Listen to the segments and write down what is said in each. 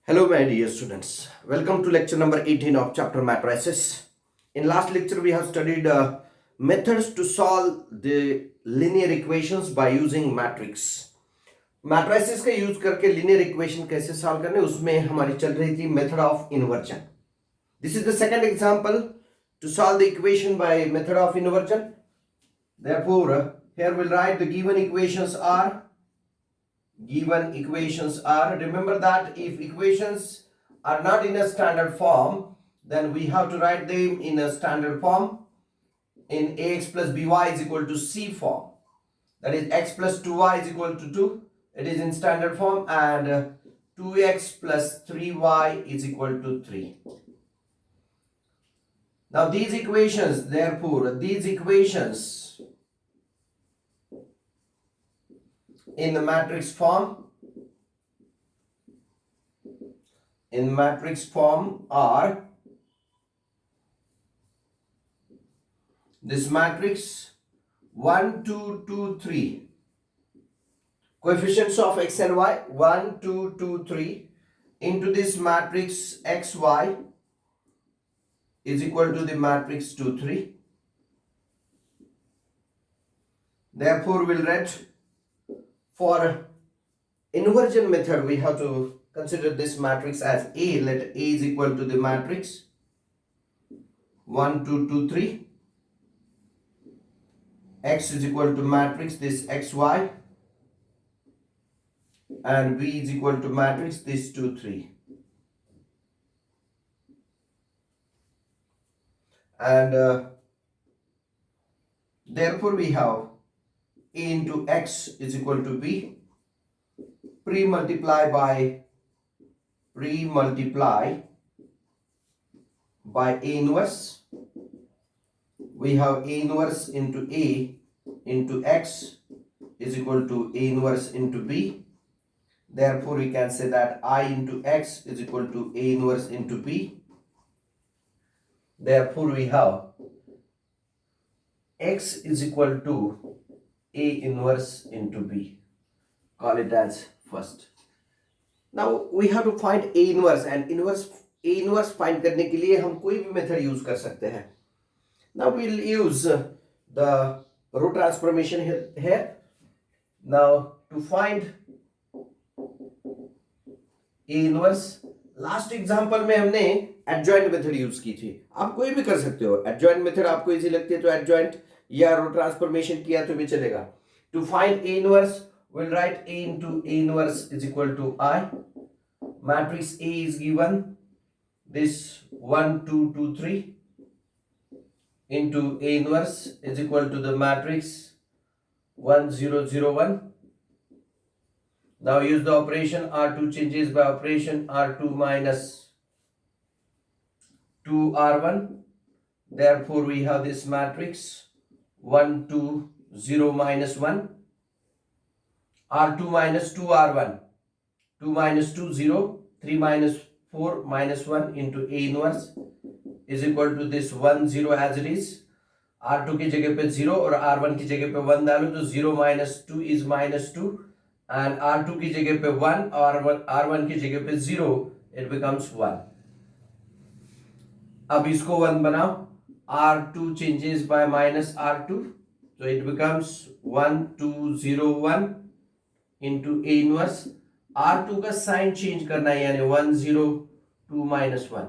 Hello, my dear students. Welcome to lecture number 18 of chapter matrices. In last lecture, we have studied methods to solve the linear equations by using matrix. Matrices का use करके linear equation कैसे solve करने उसमें हमारी चल रही थी method of inversion. This is the second example to solve the equation by method of inversion. Therefore, here we'll write the given equations are. Remember that if equations are not in a standard form, then we have to write them in a standard form in ax plus by is equal to c form. That is x plus 2y is equal to 2. It is in standard form, and 2x plus 3y is equal to 3. Now these equations, in the matrix form are this matrix 1 2 2 3, coefficients of x and y 1 2 2 3 into this matrix xy is equal to the matrix 2 3. Therefore we'll write for inversion method we have to consider this matrix as A. Let A is equal to the matrix 1 2 2 3, x is equal to matrix this xy, and B is equal to matrix this 2 3. And therefore we have A into x is equal to B, pre-multiply by A inverse. We have A inverse into A into x is equal to A inverse into B. Therefore we can say that I into x is equal to A inverse into B. Therefore we have x is equal to A inverse into B. Call it as first. Now we have to find A inverse, and A inverse find करने के लिए हम कोई भी method use कर सकते हैं. Now we'll use the row transformation here. Now to find A inverse, last example में हमने एडजॉइंट मेथड यूज की थी. आप कोई भी कर सकते हो. एडजॉइंट मेथड आपको इजी लगती है तो एडजॉइंट या रो ट्रांसफॉर्मेशन किया तो भी चलेगा. To find A inverse, we'll write A into A inverse is equal to I. Matrix A is given this 1 2 2 3 into A inverse is equal to the matrix 1 0 0 1. Now use the operation R2 changes by operation R2 minus 2R1. Therefore we have this matrix 1 2 0 minus 1. R2 minus 2R1. 2 minus 2 0. 3 minus 4 minus 1 into A inverse is equal to this 1 0 as it is. R2 की जगह पे 0 और R1 की जगह पे 1 डालो तो 0 minus 2 is minus 2, and R2 की जगह पे 1 और R1 की जगह पे 0, it becomes 1. अब इसको 1 बनाओ. R2 changes by minus R2, so it becomes 1 2 0 1 into A inverse. R2 का साइन चेंज करना है, यानी 1 0 2 minus 1.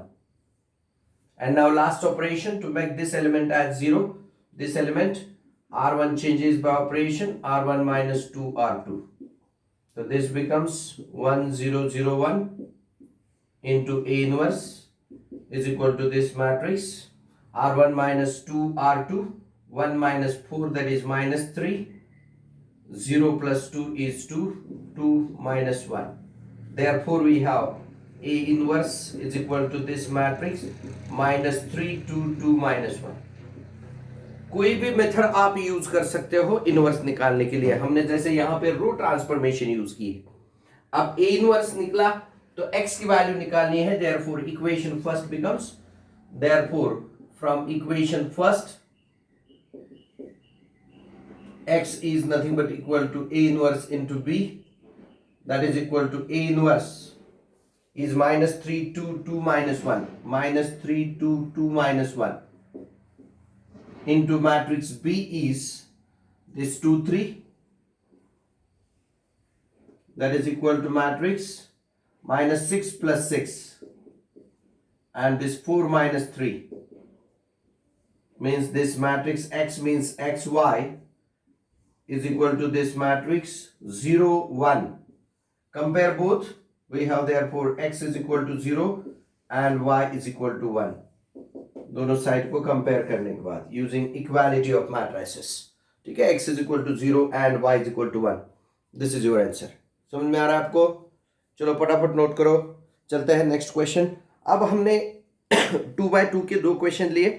And now last operation to make this element as 0. This element R1 changes by operation R1 minus 2 R2. So this becomes 1 0 0 1 into A inverse is equal to this matrix R1 minus 2 R2. 1 minus 4, that is minus 3. 0 plus 2 is 2. 2 minus 1. Therefore we have A inverse is equal to this matrix minus 3 2 2 minus 1. कोई भी method आप use कर सकते हो inverse निकालने के लिए. हमने जैसे यहां पे रो ट्रांसफॉर्मेशन यूज की. अब A इनवर्स निकला तो x की वैल्यू निकालनी है. Therefore equation first becomes, therefore from equation first x is nothing but equal to A inverse into B, that is equal to A inverse is minus 3 2 2 minus 1, minus 3 2 2 minus 1 into matrix B is this 2 3, that is equal to matrix minus 6 plus 6, and this 4 minus 3 means this matrix X means XY is equal to this matrix 0 1. Compare both. We have therefore X is equal to 0 and Y is equal to 1. दोनों side को compare करने के बाद using equality of matrices, ठीक है, X is equal to 0 and Y is equal to 1. This is your answer. समझ में आ रहा है आपको? चलो फटाफट नोट करो, चलते हैं नेक्स्ट क्वेश्चन. अब हमने 2x2 के दो क्वेश्चन लिए.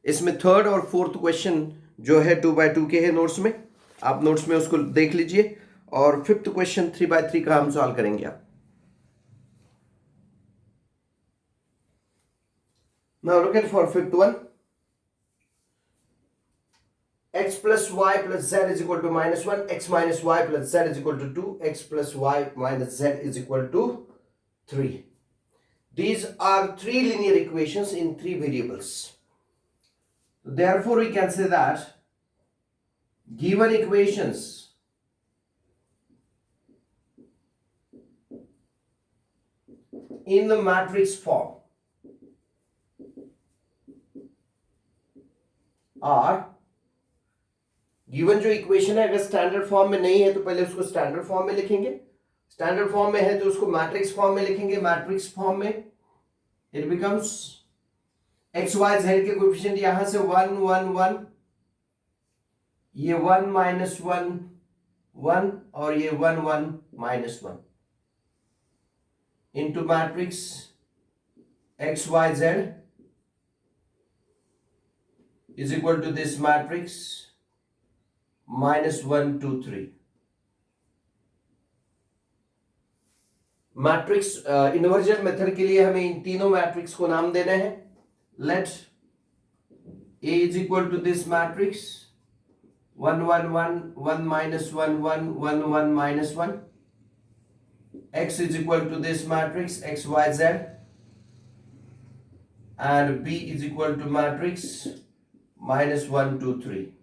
इसमें थर्ड और फोर्थ क्वेश्चन जो है 2x2 के है नोट्स में, आप नोट्स में उसको देख लीजिए. और फिफ्थ क्वेश्चन 3x3 का हम सॉल्व करेंगे. आप now look at for fifth one. x plus y plus z is equal to minus 1, x minus y plus z is equal to 2, x plus y minus z is equal to 3. These are three linear equations in three variables. Therefore, we can say that given equations in the matrix form are given. जो equation है अगर standard form में नहीं है तो पहले उसको standard form में लिखेंगे, स्टैंडर्ड फॉर्म में है तो उसको मैट्रिक्स फॉर्म में लिखेंगे. मैट्रिक्स फॉर्म में it becomes x y z के कोएफिशिएंट यहां से 1 1 1, ये 1 माइनस 1 1 और ये 1 1 minus 1 into matrix x y z is equal to this matrix minus 1 2 3. Matrix inversion method के लिए हमें इन तीनों मैट्रिक्स को नाम देने हैं. Let A is equal to this matrix 1 1 1 1 minus 1 1 1 1 minus 1. X is equal to this matrix x y z, and B is equal to matrix minus 1 2 3.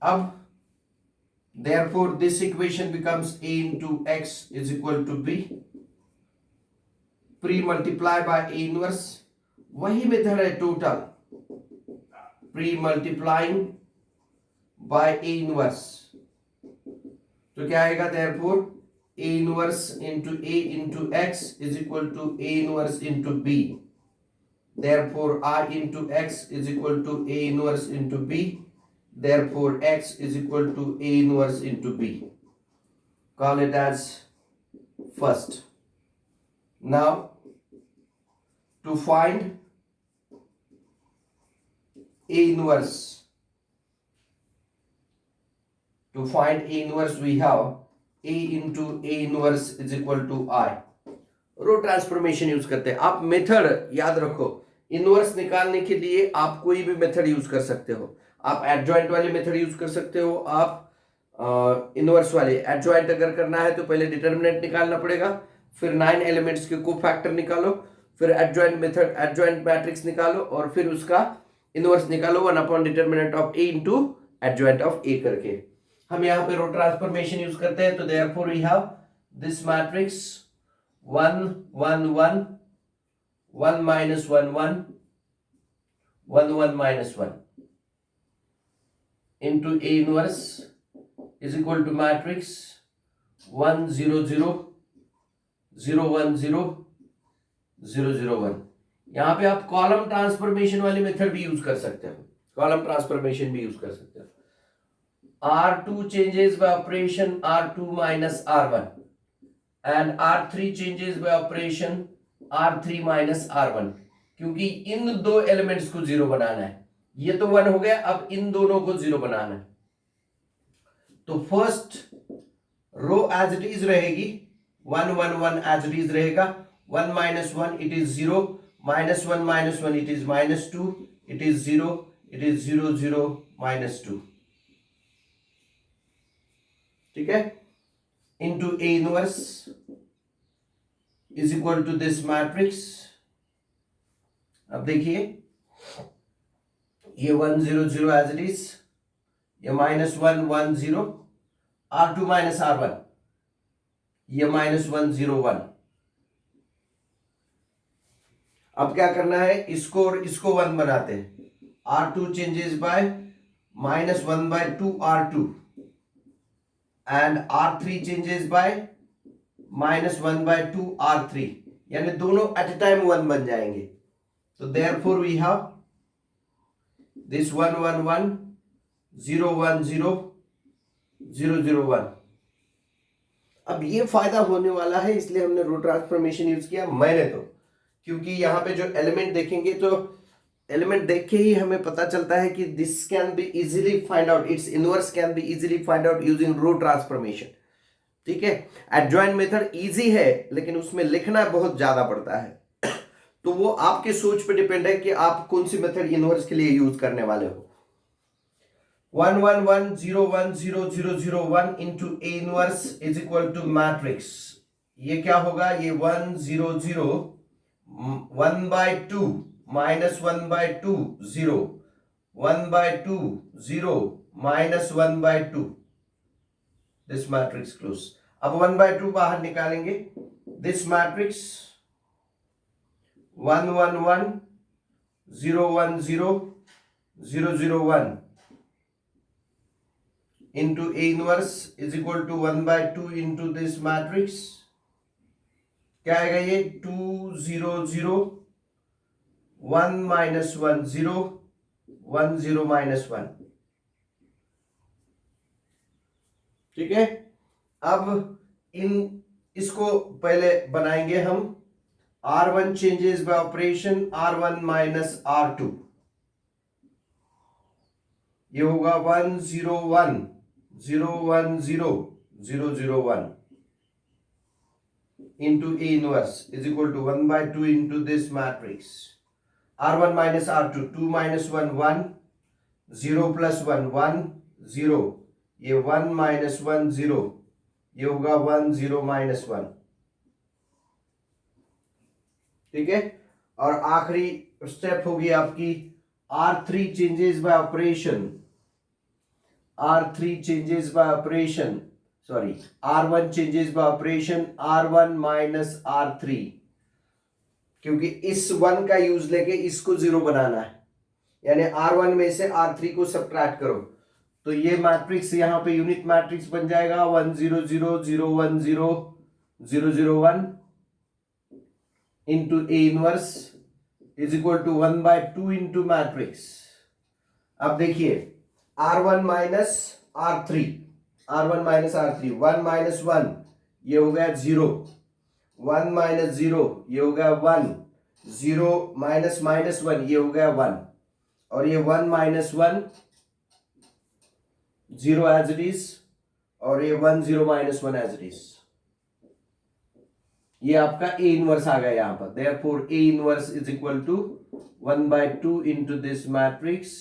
अब therefore this equation becomes A into X is equal to B. Pre multiply by A inverse, वही method है total. Pre multiplying by A inverse, तो क्या आएगा? therefore A inverse into A into X is equal to A inverse into B. Therefore I into X is equal to A inverse into B. Therefore X is equal to A inverse into B. Call it as first. Now to find A inverse, we have A into A inverse is equal to I. Row transformation use करते हैं. आप method याद रखो, inverse निकालने के लिए आप कोई भी मेथड यूज कर सकते हो. आप एडजॉइंट वाले मेथड यूज कर सकते हो, आप इनवर्स वाले. एडजॉइंट अगर करना है तो पहले डिटर्मिनेंट निकालना पड़ेगा, फिर 9 एलिमेंट्स के कोफैक्टर निकालो, फिर एडजॉइंट मेथड एडजॉइंट मैट्रिक्स निकालो, और फिर उसका इनवर्स निकालो 1 upon determinant of A into adjoint of A करके. हम यहाँ पे रो ट्रांसफॉर्मेशन यूज करते हैं. तो therefore we have this matrix 1 1 1 1 minus 1 1 1 1 minus 1 into A inverse is equal to matrix 1 0 0 0 1 0 0 0 1. यहाँ पे आप कॉलम ट्रांसफॉर्मेशन वाली मेथड भी यूज कर सकते हो, कॉलम ट्रांसफॉर्मेशन भी यूज कर सकते हो. R2 changes by operation R2 minus R1 and R3 changes by operation R3 minus R1, क्योंकि इन दो एलिमेंट्स को जीरो बनाना है. ये तो 1 हो गया, अब इन दोनों को जीरो बनाना है. तो first row as it is रहेगी 1 1 1 एज इट इज रहेगा. 1 minus 1 it is 0, minus 1 minus 1 it is minus 2, it is 0, it is 0 0 minus 2. ठीक है. into A inverse is equal to this matrix. अब देखिए ये 1 0 0 एज इट इज, ये -1 1 0, R2 minus R1, ये -1 0 1. अब क्या करना है, इसको और इसको 1 बनाते हैं. R2 changes by -1/2 R2 and R3 changes by -1/2 R3, यानी दोनों एट ए टाइम 1 बन जाएंगे. तो देयरफॉर वी हैव दिस 1 1 1 0 1 0 0 0 1. अब ये फायदा होने वाला है, इसलिए हमने रो ट्रांसफॉर्मेशन यूज किया. मैंने तो, क्योंकि यहाँ पे जो एलिमेंट देखेंगे तो एलिमेंट देख के ही हमें पता चलता है कि this can be easily find out, its inverse can be easily find out using row transformation. ठीक है, एडजॉइंट मेथड इजी है लेकिन उसमें लिखना बहुत ज्यादा पड़ता है. तो वो आपके सोच पे डिपेंड है कि आप कौन सी मेथड इनवर्स के लिए यूज करने वाले हो. 1 1 1 0 1 0 0 0 1 into A inverse is equal to matrix. ये क्या होगा, ये 1 0 0 1/2 -1/2 0 1/2 0 -1/2. This matrix close. अब 1/2 बाहर निकालेंगे. This matrix 1 1 1 0 1 0 0 0 1 into A inverse is equal to 1/2 into this matrix. क्या आएगा ये 2 0 0 1 -1 0 1 0 -1. ठीक है, अब इसको पहले बनाएंगे हम. R1 changes by operation R1 minus R2. ये होगा 1 0 1 0 1 0 0 0 1 into A inverse is equal to 1/2 into this matrix. R1 minus R2, 2 minus 1 1 0 plus 1 1 0, ये 1 minus 1 0, ये होगा 1 0 minus 1. ठीक है, और आखिरी स्टेप होगी आपकी R3 changes by operation. R3 changes by operation, sorry, R1 changes by operation R1 minus R3, क्योंकि इस 1 का यूज लेके इसको 0 बनाना है, यानी R1 में से R3 को सब्ट्रैक्ट करो. तो ये मैट्रिक्स यहाँ पे यूनिट मैट्रिक्स बन जाएगा 1 0 0 0 1 0 0 0 1 into A inverse is equal to 1/2 into matrix. अब देखिए R1 minus R3, R1 minus R3, 1 minus 1 ये हो गया 0, 1 minus 0 ये हो गया 1, 0 minus minus 1 ये हो गया 1, और ये 1 minus 1 0 as it is, और ये 1 0 minus 1 as it is. ये आपका A इनवर्स आ गया यहाँ पर. Therefore A inverse is equal to 1/2 into this matrix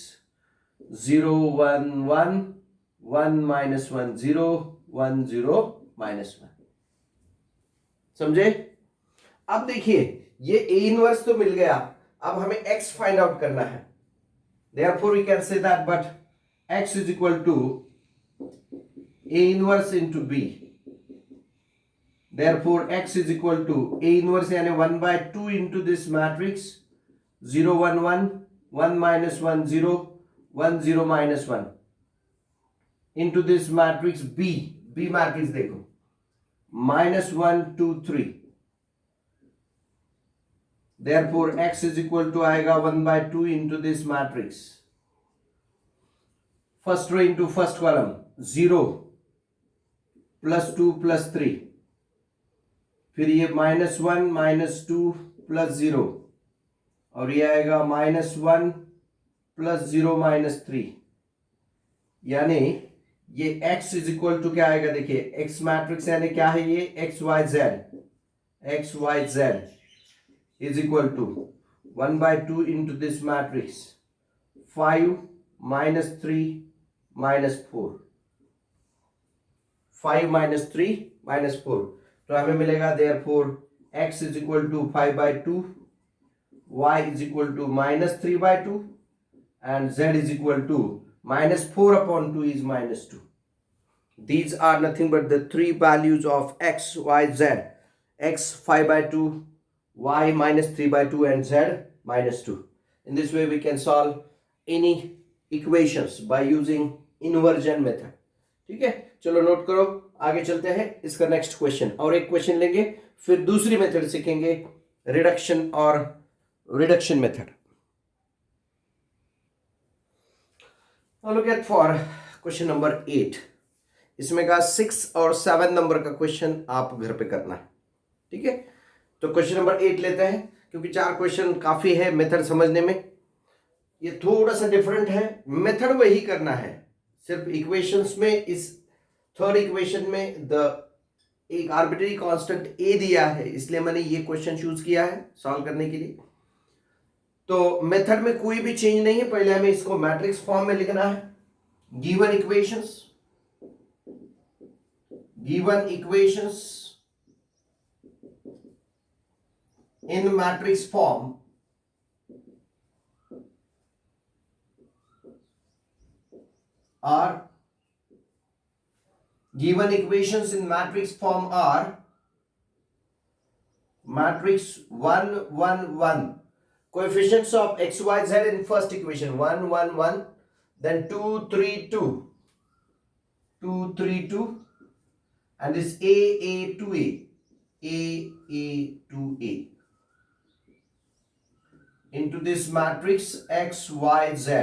0 1 1 1 minus 1 0 1 0 minus 1. समझे? अब देखिए ये A इनवर्स तो मिल गया, अब हमें X फाइंड आउट करना है. Therefore we can say that but X is equal to A inverse into B. Therefore X is equal to A inverse यानी 1/2 into this matrix 0 1 1 1 minus 1 0 1 0 minus 1 into this matrix B. B matrix देखो minus 1 2 3. Therefore X is equal to आएगा 1/2 into this matrix. First row into first column 0 plus 2 plus 3, फिर ये -1 -2 plus 0, और ये आएगा -1 plus 0 -3, यानी ये x इज इक्वल टू क्या आएगा, देखिए x मैट्रिक्स यानी क्या है, ये x y z is equal to 1/2 into this matrix 5 -3 -4, 5 minus 3 minus 4, तो हमें मिलेगा therefore x is equal to 5/2, y is equal to -3/2 and z is equal to -4/2 is -2. These are nothing but the three values of x, y, z. X 5/2, y -3/2 and z -2. In this way we can solve any equations by using inversion method. ठीक है, चलो note करो, आगे चलते हैं. इसका next question और एक क्वेश्चन लेंगे, फिर दूसरी मेथड सीखेंगे, रिडक्शन और reduction method. Now look at for question number 8. इसमें का 6 और 7 नंबर का क्वेश्चन आप घर पे करना है. ठीक है, तो क्वेश्चन नंबर 8 लेते हैं, क्योंकि 4 क्वेश्चन काफी है मेथड समझने में. ये थोड़ा सा डिफरेंट है, मेथड वही करना है, सिर्फ इक्वेशंस में इस थर्ड इक्वेशन में एक आर्बिट्ररी कांस्टेंट a दिया है, इसलिए मैंने ये क्वेश्चन चूज किया है सॉल्व करने के लिए. तो मेथड में कोई भी चेंज नहीं है. पहले हमें इसको मैट्रिक्स फॉर्म में लिखना है. Given equations in matrix form are given equations in matrix form are matrix 1 1 1, coefficients of x y z in first equation 1 1 1, then 2 3 2 2 3 2, and this a to a to a into this matrix x y z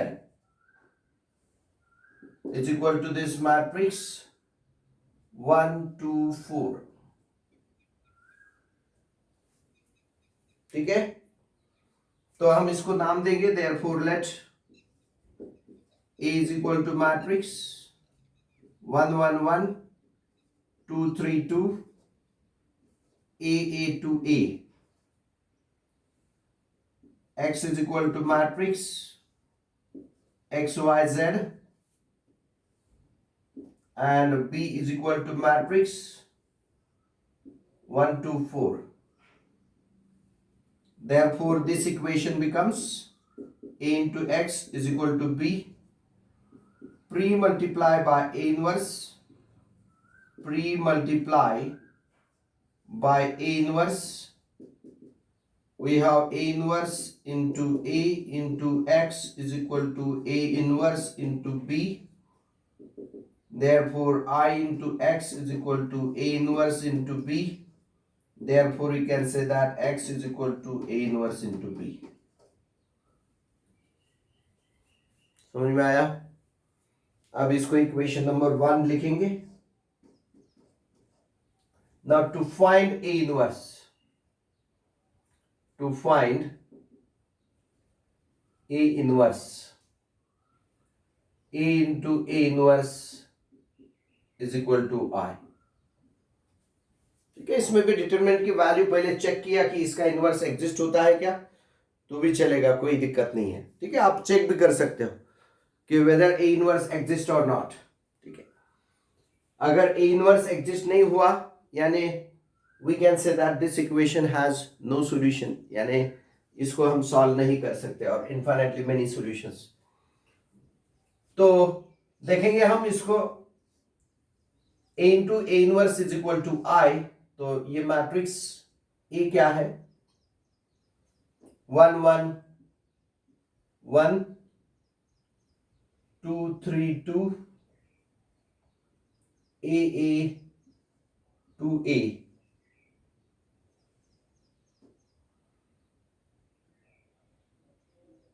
is equal to this matrix 1 2 4. ठीक है, तो हम इसको नाम देंगे, therefore let a is equal to matrix 1 1 1 2 3 2 a to a. X is equal to matrix x y z and b is equal to matrix 1 2 4. Therefore this equation becomes a into x is equal to b, pre-multiply by a inverse, we have a inverse into a into x is equal to a inverse into b. Therefore I into x is equal to a inverse into b. Therefore we can say that x is equal to a inverse into b. समझ में आया? अब इसको equation number 1 लिखेंगे. Now to find a inverse, a into a inverse is equal to I. ठीक है, इसमें भी डिटरमिनेंट की वैल्यू पहले चेक किया कि इसका इनवर्स एग्जिस्ट होता है क्या, तो भी चलेगा, कोई दिक्कत नहीं है. ठीक है, आप चेक भी कर सकते हो कि वेदर ए इनवर्स एग्जिस्ट और नॉट. ठीक है, अगर ए इनवर्स एग्जिस्ट नहीं हुआ यानी we can say that this equation has no solution, यानी इसको हम सॉल्व नहीं कर सकते, और इनफाइनाइटली मेनी सॉल्यूशंस. तो देखेंगे हम इसको a into A inverse is equal to I. तो ये मैट्रिक्स ए क्या है, 1 1 1 2 3 2 a to a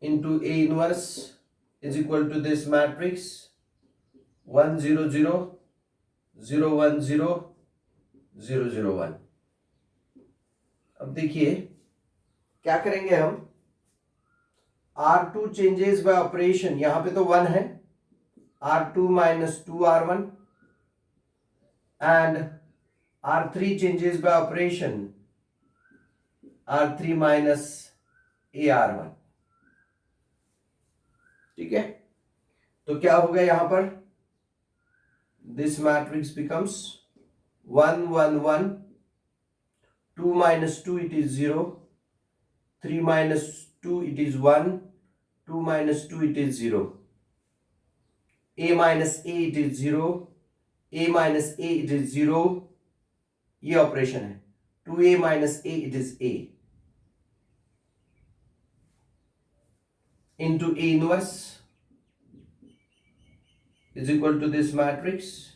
into a inverse is equal to this matrix 1 0 0 0 1 0 0 0 1. अब देखिए क्या करेंगे हम, R2 चेंजेस बाय ऑपरेशन, यहां पे तो 1 है, R2 minus 2R1 and R3 changes by operation R3 minus AR1. ठीक है, तो क्या होगा यहां पर this matrix becomes 1 1 1, 2 minus 2 it is 0, 3 minus 2 it is 1, 2 minus 2 it is 0, a minus a it is 0, a minus a it is 0, ये operation है, 2a minus a it is a into a inverse is equal to this matrix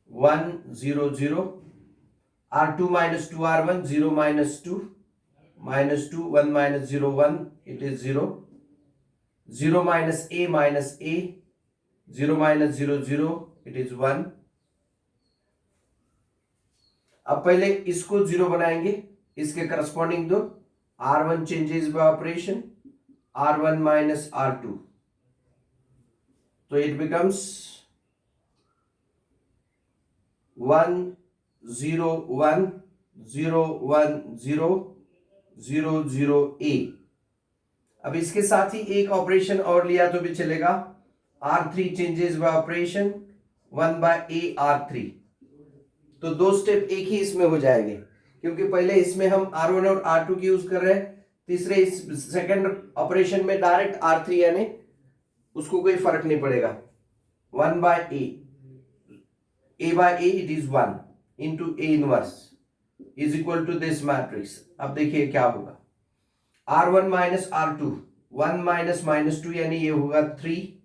1 0 0, r2 minus 2r1, 0 minus 2 minus 2, 1 minus 0 1, it is 0, 0 minus a, 0 minus 0 0, it is 1. अब पहले इसको 0 बनाएंगे, इसके corresponding दो, r1 changes by operation, r1 minus r2, तो it becomes 1 0 1 0 1 0 0 0 a. अब इसके साथ ही एक ऑपरेशन और लिया तो भी चलेगा, r3 changes by operation 1 by a r3, तो दो स्टेप एक ही इसमें हो जाएंगे, क्योंकि पहले इसमें हम r1 और r2 की यूज कर रहे हैं, तीसरे इस सेकंड ऑपरेशन में डायरेक्ट r3 यानी उसको कोई फर्क नहीं पड़ेगा, 1 by a by a it is 1 into a inverse is equal to this matrix. अब देखिए क्या होगा, r1 minus r2, 1 minus minus 2 यानी ये होगा 3,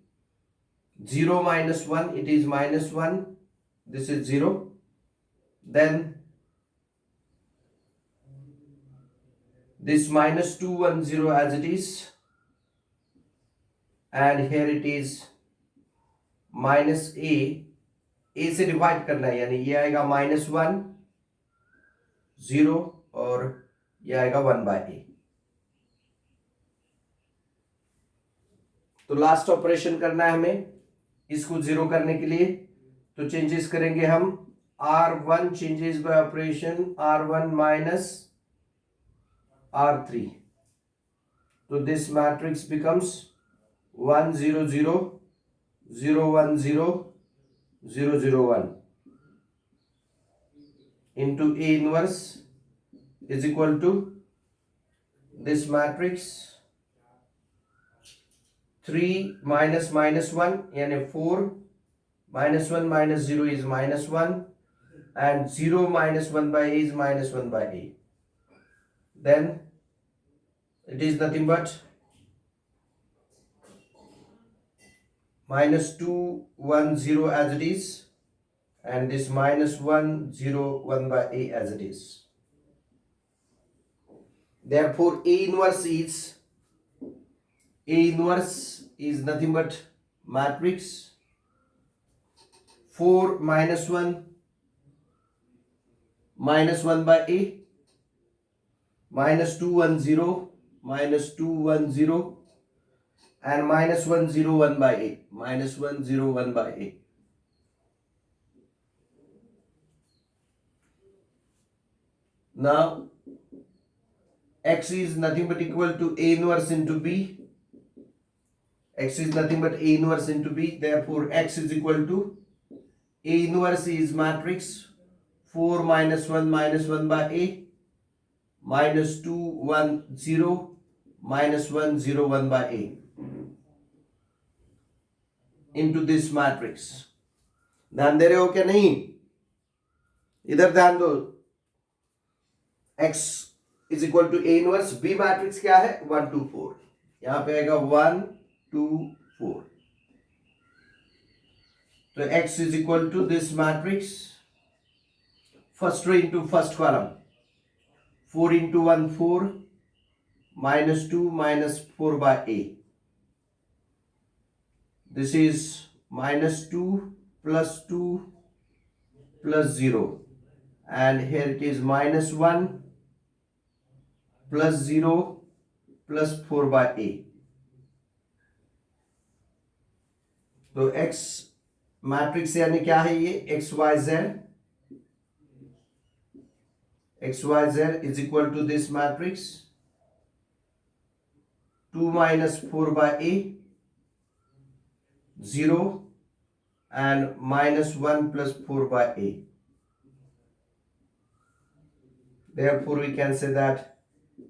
0 minus 1 it is minus 1, this is 0, then this minus 2 1 0 as it is, and here it is minus a से divide करना है, यानी ये आएगा minus 1 0 और ये आएगा 1 by a. तो लास्ट ऑपरेशन करना है हमें इसको 0 करने के लिए, तो चेंजेस करेंगे हम, r1 changes by operation r1 minus r3, तो this matrix becomes 1 0 0 0 1 0 0 0 1 into a inverse is equal to this matrix 3 minus minus 1 यानी 4, minus 1 minus 0 is minus 1, and 0 minus 1 by a is minus 1 by a, then it is nothing but minus 2 1 0 as it is, and this minus 1 0 1 by a as it is. Therefore a inverse is nothing but matrix 4 minus 1 minus 1 by a, minus 2 1 0 minus 2 1 0, and minus 1 0 1 by a, minus 1 0 1 by a. Now x is nothing but equal to a inverse into b, x is nothing but a inverse into b, therefore x is equal to a inverse is matrix 4 minus 1 minus 1 by a, minus 2 1 0 minus 1 0 1 by a into this matrix. ध्यान दे रहे हो क्या नहीं, इधर ध्यान दो, x is equal to a inverse, b matrix क्या है 1 2 4, यहां पे आएगा 1 2 4, तो x is equal to this matrix, first row into first column, 4 into 1 4, minus 2 minus 4 by a, this is minus 2 plus 2 plus 0, and here it is minus 1 plus 0 plus 4 by a, तो x matrix यानी क्या है ये, x y z is equal to this matrix 2 minus 4 by a 0, and minus 1 plus 4 by a. Therefore, we can say that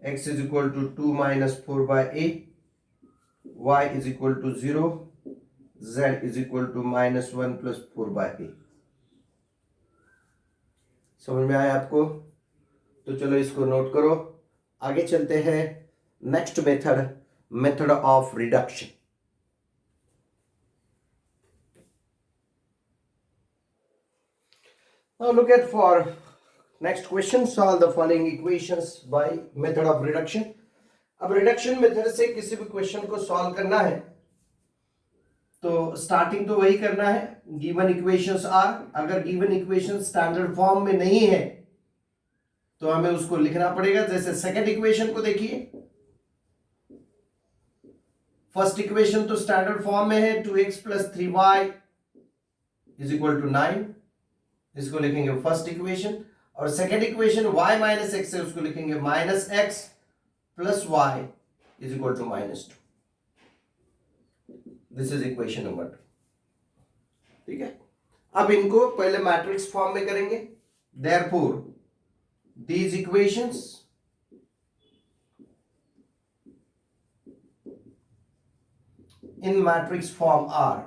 x is equal to 2 minus 4 by a, y is equal to 0, z is equal to minus 1 plus 4 by a. समझ में आया आपको? तो चलो इसको note करो. आगे चलते हैं next method of reduction. Now look at for next question. Solve the following equations by method of reduction. अब रिडक्शन मेथड से किसी भी क्वेश्चन को सॉल्व करना है तो स्टार्टिंग तो वही करना है. गिवन इक्वेशंस आर, अगर गिवन इक्वेशन स्टैंडर्ड फॉर्म में नहीं है तो हमें उसको लिखना पड़ेगा. जैसे सेकंड इक्वेशन को देखिए. फर्स्ट इक्वेशन तो स्टैंडर्ड फॉर्म में है, 2x plus 3y is equal to 9. इसको लिखेंगे फर्स्ट इक्वेशन. और सेकंड इक्वेशन y माइनस एक्स है, उसको लिखेंगे minus x plus y is equal to minus 2. This is equation number 2. ठीक है. अब इनको पहले मैट्रिक्स फॉर्म में करेंगे. Therefore these equations in matrix form are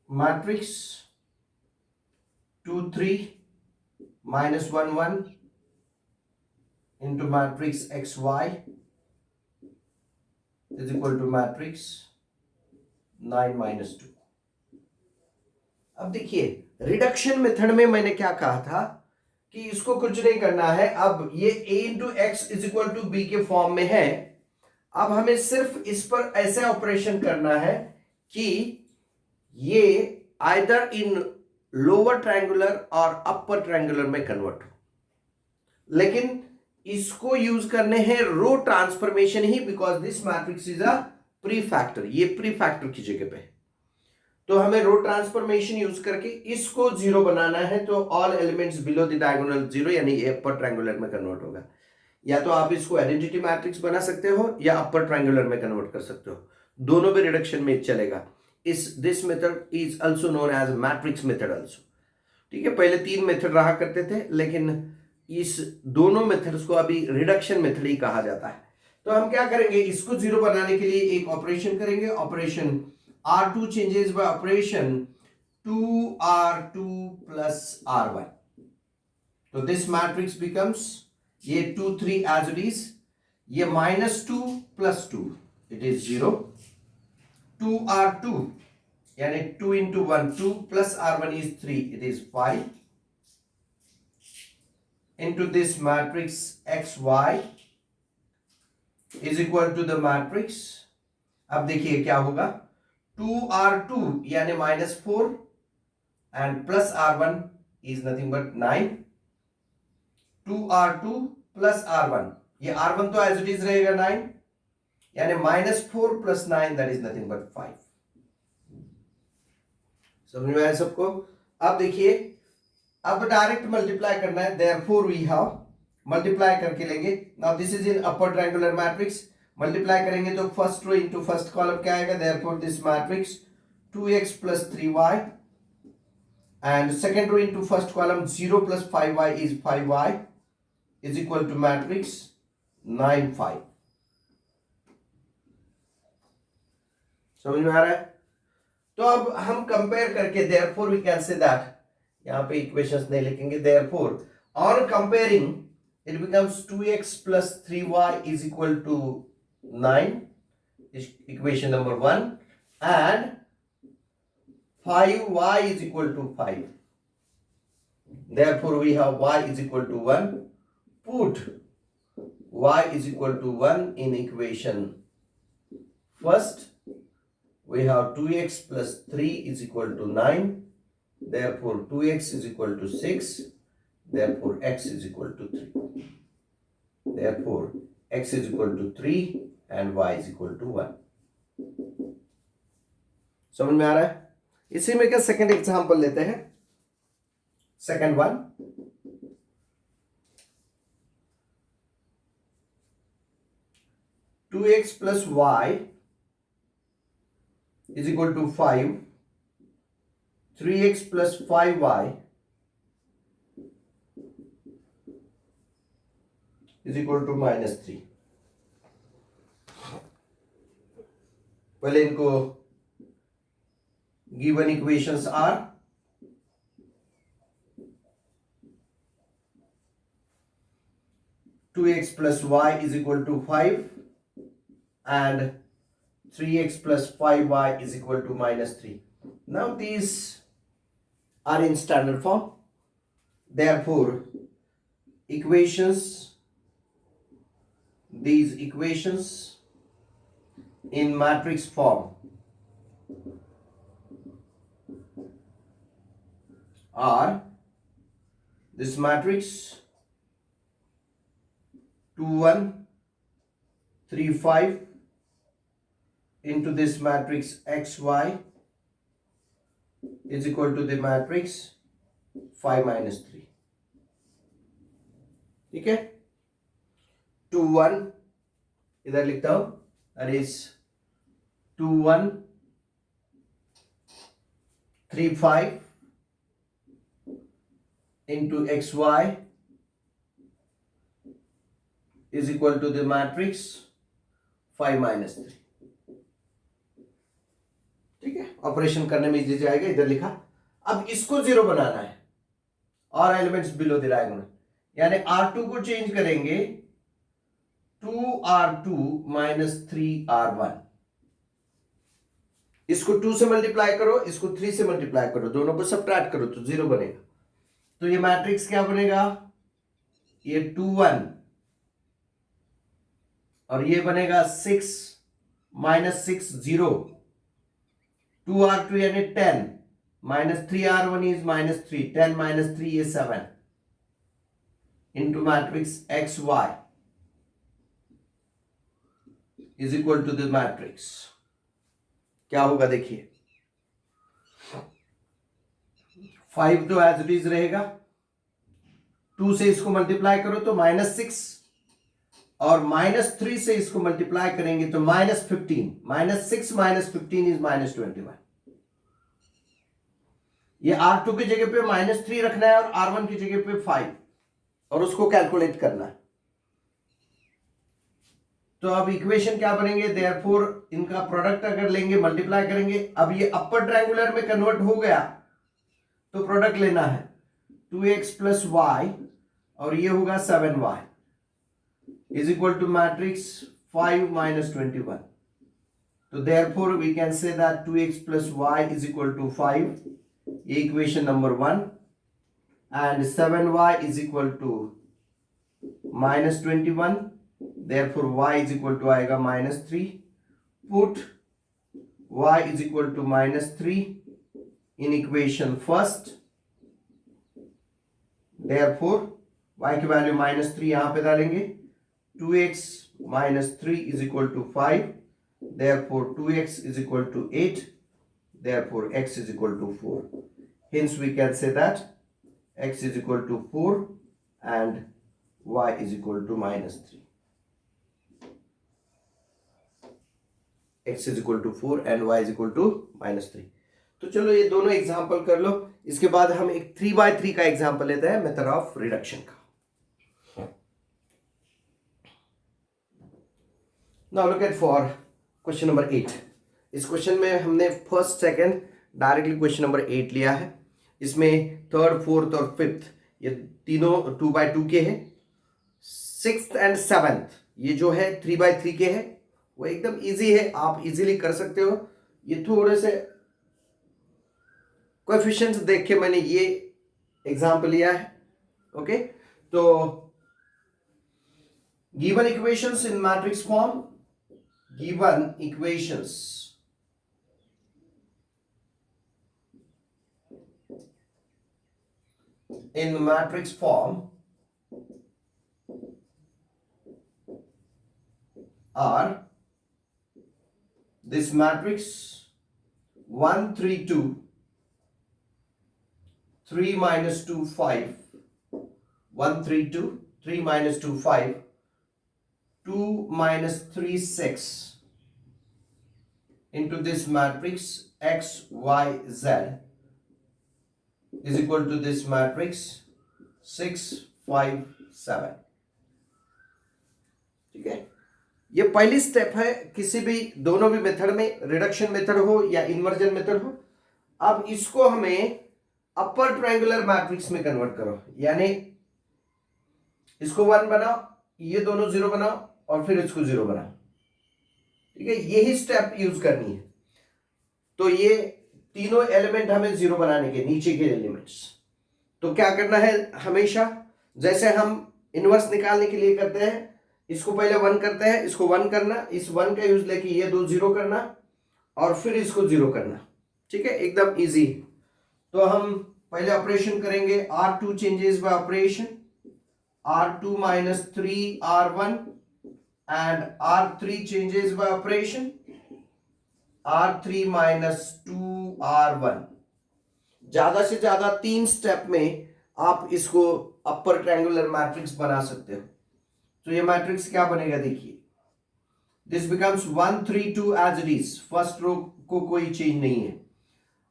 matrix 2 3 minus 1 1 into matrix xy is equal to matrix 9 minus 2. अब देखिए reduction method में मैंने क्या कहा था कि इसको कुछ नहीं करना है. अब ये a into x is equal to B के फॉर्म में है. अब हमें सिर्फ इस पर ऐसे ऑपरेशन करना है कि ये आइदर इन लोअर ट्रायंगुलर और अपर ट्रायंगुलर में कन्वर्ट हो. लेकिन इसको यूज करने हैं रो ट्रांसफॉर्मेशन ही, because this matrix is a prefactor. ये प्री फैक्टर की जगह पे, तो हमें रो ट्रांसफॉर्मेशन यूज करके इसको जीरो बनाना है. तो all elements below the diagonal zero, यानी ये अपर ट्रायंगुलर में कन्वर्ट होगा. या तो आप इसको आइडेंटिटी मैट्रिक्स बना सकते हो या अपर ट्रायंगुलर में कन्वर्ट कर सकते हो. दोनों में रिडक्शन में चलेगा. This method is also known as matrix method also. ठीक है. पहले 3 मेथड रहा करते थे, लेकिन इस दोनों मेथड्स को अभी रिडक्शन मेथड ही कहा जाता है. तो हम क्या करेंगे, इसको जीरो बनाने के लिए एक ऑपरेशन करेंगे. Operation R2 changes by operation 2R2 plus R1. तो this matrix becomes ये 2 3 as it is, ये minus 2 plus 2 it is 0. 2R2 यानी 2 into 1 2 plus R1 is 3, it is 5 into this matrix XY is equal to the matrix. अब देखिए क्या होगा, 2R2 यानी minus 4 and plus R1 is nothing but 9. 2R2 plus R1, ये R1 तो as it is रहेगा 9, यानी minus 4 plus 9 that is nothing but 5. समझ में आया सबको? अब देखिए, अब डायरेक्ट मल्टीप्लाई करना है. therefore we have मल्टीप्लाई करके लेंगे. now this is in upper triangular matrix. Multiply करेंगे तो first row into first column क्या आएगा, therefore this matrix 2x plus 3y and second row into first column 0 plus 5y is 5y is equal to matrix 9 5. समझ में आ रहा है? तो अब हम कंपेयर करके therefore we can say that, यहां पे इक्वेशंस नहीं लिखेंगे. Therefore on comparing it becomes 2x plus 3y is equal to 9 is equation number 1, and 5y is equal to 5. Therefore we have y is equal to 1. Put y is equal to 1 in equation first. We have 2x plus 3 is equal to 9. Therefore 2x is equal to 6. Therefore x is equal to 3. Therefore x is equal to 3 and y is equal to 1. समझ में आ रहा है? इसी में का second example लेते हैं. Second one, 2x plus y is equal to 5, 3x plus 5y is equal to -3. पहले इनको given equations are 2x plus y is equal to 5 and 3x plus 5y is equal to -3. Now these are in standard form. Therefore, these equations in matrix form are this matrix 2 1 3 5 into this matrix xy is equal to the matrix 5 minus 3. ठीक है, 2 1 इधर लिखता हूं, that is 2 1 3 5 into xy is equal to the matrix 5 minus 3. ठीक है, operation करने में easy जाएगा, इधर लिखा. अब इसको जीरो बनाना है और एलिमेंट्स बिलो द डायगोनल, यानी R2 को चेंज करेंगे 2R2 minus 3R1. इसको 2 से मल्टीप्लाई करो, इसको 3 से मल्टीप्लाई करो, दोनों को सबट्रैक्ट करो तो 0 बनेगा. तो ये मैट्रिक्स क्या बनेगा, ये 2 1 और ये बनेगा 6 minus 6 0. 2R2 यानी 10 minus 3R1 is minus 3. 10 minus 3 is 7 into matrix XY is equal to the matrix. क्या होगा देखिए, 5 तो एज इट इज रहेगा, 2 से इसको मल्टीप्लाई करो तो -6 और -3 से इसको मल्टीप्लाई करेंगे तो -15. -6 minus 15 is -21. ये R2 की जगह पे -3 रखना है और R1 की जगह पे 5 और उसको कैलकुलेट करना है. तो अब इक्वेशन क्या बनेंगे, देयरफॉर इनका प्रोडक्ट अगर लेंगे मल्टीप्लाई करेंगे, अब ये अपर ट्रायंगुलर में कन्वर्ट हो गया तो प्रोडक्ट लेना है 2x plus y और ये होगा 7y is equal to matrix 5 minus 21. तो therefore we can say that 2x plus y is equal to 5, ये equation number 1, and 7y is equal to minus 21. Therefore y is equal to आएगा -3. Put y is equal to -3 in equation first. Therefore y की value -3 यहां पे डालेंगे. 2x minus 3 is equal to 5. Therefore 2x is equal to 8. Therefore x is equal to 4. Hence we can say that x is equal to 4 and y is equal to -3. x is equal to 4 and y is equal to -3. तो चलो ये दोनों example कर लो. इसके बाद हम एक 3/3 का एग्जाम्पल लेते हैं मेथड ऑफ रिडक्शन का. Now look at for question number 8. इस क्वेश्चन में हमने first second directly question number 8 लिया है. इसमें थर्ड फोर्थ और फिफ्थ ये तीनों 2/2 के हैं. सिक्स्थ एंड सेवेंथ ये जो है 3/3 के हैं. वो एकदम इजी है, आप इजीली कर सकते हो. ये थोड़े से कोएफिशिएंट्स देख के मैंने ये एग्जांपल लिया है. ओके, तो given equations in matrix form, given equations in matrix form are this matrix 1 3 2 3 minus 2 5 1 3 2 3 minus 2 5 2 minus 3 6 into this matrix x y z is equal to this matrix 6 5 7। ठीक है, ये पहली स्टेप है किसी भी दोनों भी मेथड में, रिडक्शन मेथड हो या इन्वर्जन मेथड हो। अब इसको हमें अपर ट्रायंगुलर मैट्रिक्स में कन्वर्ट करो, यानी इसको 1 बनाओ, ये दोनों 0 बनाओ और फिर इसको 0 बनाओ। ठीक है, यही स्टेप यूज करनी है। तो ये तीनों एलिमेंट हमें 0 बनाने के, नीचे के एलिमेंट्स। तो क्या करना है, हमेशा जैसे हम इनवर्स निकालने के लिए करते हैं, इसको पहले 1 करते हैं, इसको 1 करना, इस 1 का यूज लेके ये दो 0 करना और फिर इसको 0 करना। ठीक है, एकदम इजी। तो हम पहले ऑपरेशन करेंगे, R2 changes by operation, R2 minus 3R1 and R3 changes by operation, R3 minus 2R1। ज्यादा से ज्यादा 3 स्टेप में आप इसको अपर ट्रायंगुलर मैट्रिक्स बना सकते हो। तो ये मैट्रिक्स क्या बनेगा, देखिए, this becomes 1 3 2 as it is. First row को कोई चेंज नहीं है।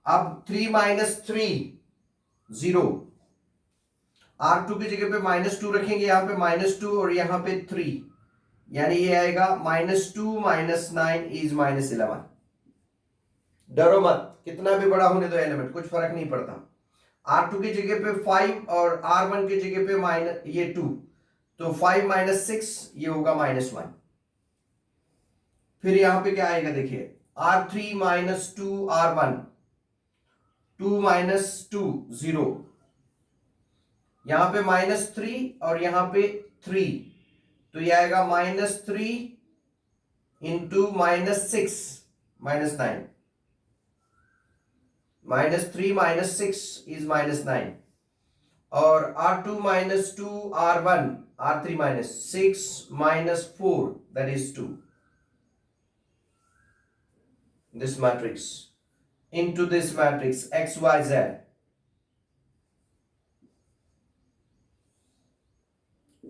अब 3 minus 3 0, R2 की जगह पे -2 रखेंगे, यहां पे -2 और यहां पे 3, यानी ये आएगा -2 - 9 इज -11। डरो मत, कितना भी बड़ा होने दो एलिमेंट, कुछ फर्क नहीं पड़ता। R2 की जगह पे 5 और R1 की जगह पे ये 2, तो 5 - 6 ये होगा -1। फिर यहां पे क्या आएगा, देखिए, R3 - 2R1, 2 - 2 0, यहां पे -3 और यहां पे 3, तो ये आएगा -3 इंटू -6 -9, -3 - 6 इज -9। और R2 - 2 R1, R3 - 6 - 4 that is 2, this matrix into this matrix x y z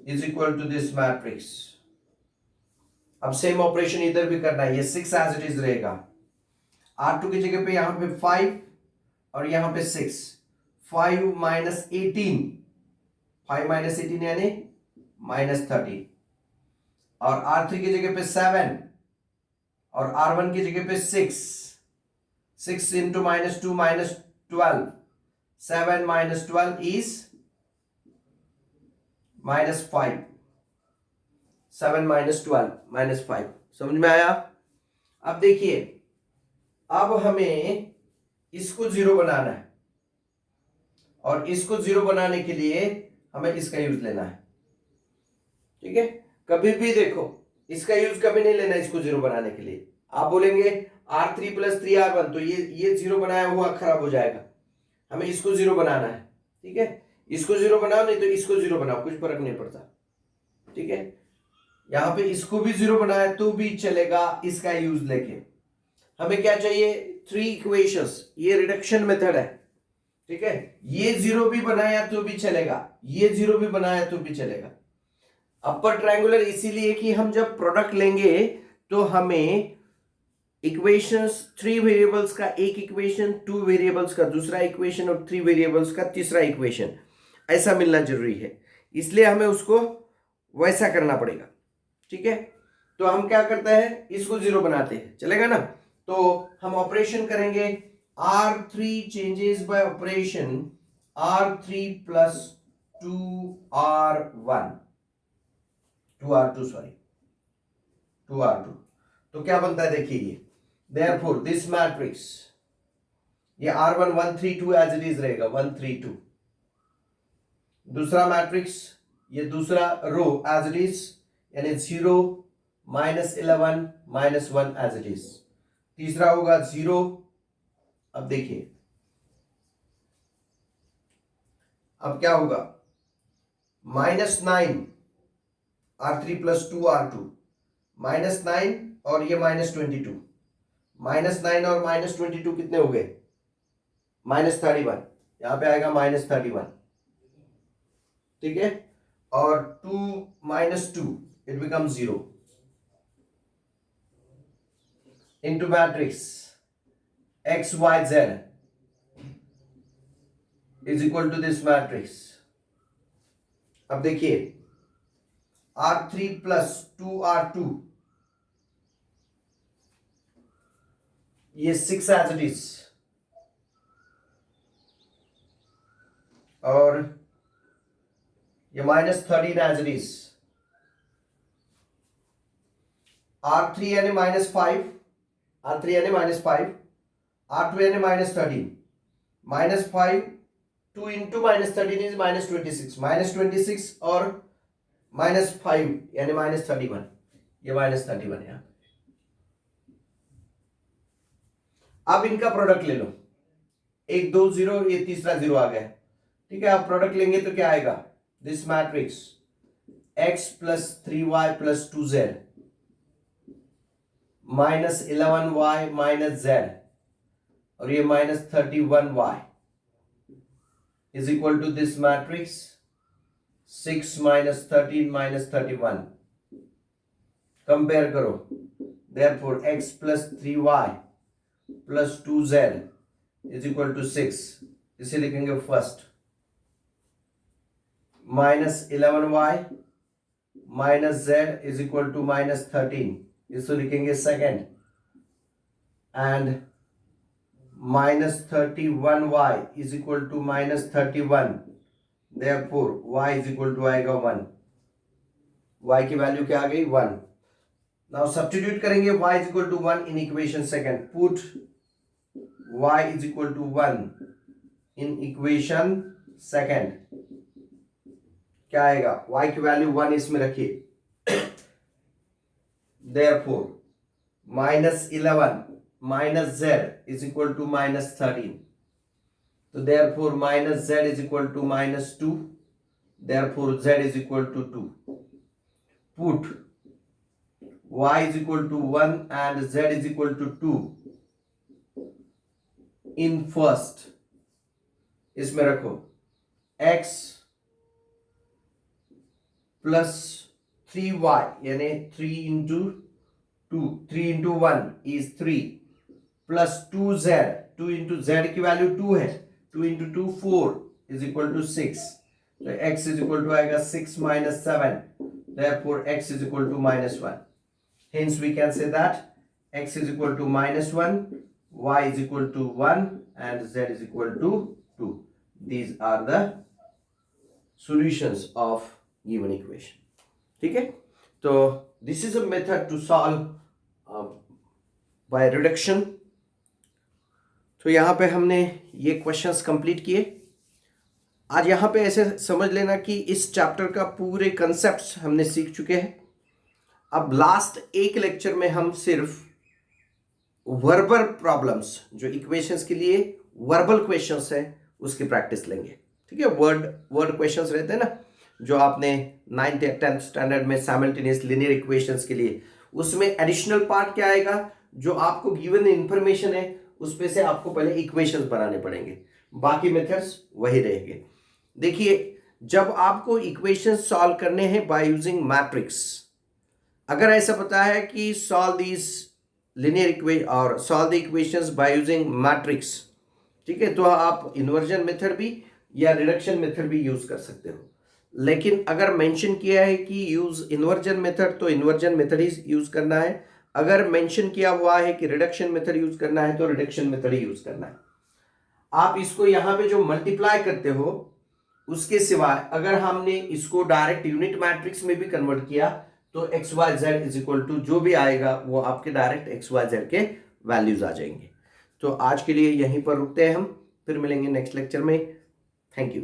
is equal to this matrix। अब सेम ऑपरेशन इधर भी करना है, ये 6 एज इट इज रहेगा। R2 की जगह पे यहां पे 5 और यहां पे 6, 5 - 18, 5 - 18 यानी -30, और R3 की जगह पे 7 और R1 की जगह पे 6, 6 into -2 -12, 7 - 12 is -5, 7 - 12 -5। समझ में आया? अब देखिए, अब हमें इसको 0 बनाना है और इसको 0 बनाने के लिए हमें इसका यूज लेना है। ठीक है, कभी भी देखो, इसका यूज कभी नहीं लेना इसको 0 बनाने के लिए। आप बोलेंगे R3 + 3R1, तो ये 0 बनाया हुआ खराब हो जाएगा, हमें इसको 0 बनाना है। ठीक है, इसको 0 बनाओ, नहीं तो इसको 0 बनाओ, कुछ फर्क नहीं पड़ता। ठीक है, यहां पे इसको भी 0 बनाया तो भी चलेगा इसका यूज लेके। हमें क्या चाहिए, 3 इक्वेशंस, ये रिडक्शन मेथड है। ठीक है, ये 0 भी बनाया तो भी चलेगा, ये 0 भी बनाया तो भी चलेगा। अपर ट्रायंगुलर इसीलिए कि हम जब प्रोडक्ट लेंगे तो हमें इक्वेशंस 3 वेरिएबल्स का एक इक्वेशन, 2 वेरिएबल्स का दूसरा इक्वेशन और 3 वेरिएबल्स का तीसरा इक्वेशन ऐसा मिलना जरूरी है, इसलिए हमें उसको वैसा करना पड़ेगा। ठीक है, तो हम क्या करते हैं, इसको 0 बनाते हैं, चलेगा ना? तो हम ऑपरेशन करेंगे, R3 changes by operation, R3 + 2R1, 2R2 sorry, 2R2। तो क्या बनता है, देखिए, ये therefore this matrix, ये R1 1 3 2 एज इट इज रहेगा, 1 3 2। दूसरा मैट्रिक्स, ये दूसरा रो एज इट इज, यानी 0 -11 -1 एज इट इज। तीसरा होगा 0। अब देखिए, अब क्या होगा, -9 R3 + 2R2, -9 और ये -22, -9 और -22 कितने हो गए, -31, यहां पे आएगा -31। ठीक है, और 2 - 2 it become 0। into matrix x y z is equal to this matrix. अब देखिए R3 plus 2R2, ये 6 as it is, और ये -13 as it is. R3 यानी -5, R3 यानी -5, R2 यानी -13, -5 2 into -13 is -26, -26 और -5 यानी -31, ये -31 है. अब इनका प्रोडक्ट ले लो, 1 2 0, ये तीसरा 0 आ गया. ठीक है, आप प्रोडक्ट लेंगे तो क्या आएगा? This matrix x plus 3y plus 2z minus 11y minus z और ये minus 31y is equal to this matrix 6 minus 13 minus 31. Compare करो. Therefore x plus 3y plus 2z is equal to 6. इसे लिखेंगे first. minus 11y minus z is equal to minus 13. इसको लिखेंगे second. and minus 31y is equal to minus 31. therefore y is equal to आएगा 1. y की value क्या आ गई? 1. now substitute करेंगे y is equal to 1 in equation second. put y is equal to 1 in equation second. क्या आएगा? y की value 1 इसमें रखिए. therefore minus 11 minus z is equal to minus 13. तो therefore minus z is equal to minus 2. therefore z is equal to 2. put y is equal to 1 and z is equal to 2 in first. इसमें रखो x plus 3y यानी 3 into 2, 3 into 1 is 3 plus 2z, 2 into z की value 2 है, 2 into 2 4 is equal to 6. तो x is equal to आएगा 6 minus 7. therefore x is equal to minus 1. hence we can say that x is equal to minus 1, y is equal to 1 and z is equal to 2. these are the solutions of given equation. ठीक है, तो this is a method to solve by reduction. तो यहाँ पे हमने ये questions complete किए. आज यहाँ पे ऐसे समझ लेना कि इस चैप्टर का पूरे कंसेप्ट्स हमने सीख चुके हैं. अब लास्ट एक लेक्चर में हम सिर्फ वर्बल प्रॉब्लम्स, जो इक्वेशंस के लिए वर्बल क्वेश्चंस है, उसकी प्रैक्टिस लेंगे. ठीक है, वर्ड क्वेश्चंस रहते हैं ना, जो आपने 9th या 10th स्टैंडर्ड में साइमल्टेनियस लीनियर इक्वेशंस के लिए, उसमें एडिशनल पार्ट क्या आएगा? जो आपको गिवन इंफॉर्मेशन है उस पे से आपको पहले इक्वेशंस बनाने पड़ेंगे, बाकी मेथड्स वही रहेंगे. देखिए, जब आपको इक्वेशंस सॉल्व करने हैं बाय यूजिंग मैट्रिक्स, अगर ऐसा पता है कि सॉल्व दिस लीनियर इक्वेशन और solve the equations by using matrix, ठीक है, तो आप इन्वर्जन मेथड भी या रिडक्शन मेथड भी यूज कर सकते हो. लेकिन अगर मेंशन किया है कि यूज इन्वर्जन मेथड, तो इन्वर्जन मेथड ही यूज करना है. अगर मेंशन किया हुआ है कि रिडक्शन मेथड यूज करना है तो रिडक्शन मेथड ही यूज करना है. आप इसको यहाँ पे जो मल्टीप्लाई करते हो उसके सिवाय अगर हमने इसको डायरेक्ट यूनिट मैट्रिक्स में भी कन्वर्ट किया तो x y z is equal to जो भी आएगा वो आपके डायरेक्ट एक्स वाई जेड के वैल्यूज आ जाएंगे. तो आज के लिए यहीं पर रुकते हैं हम, फिर मिलेंगे नेक्स्ट लेक्चर में. Thank you.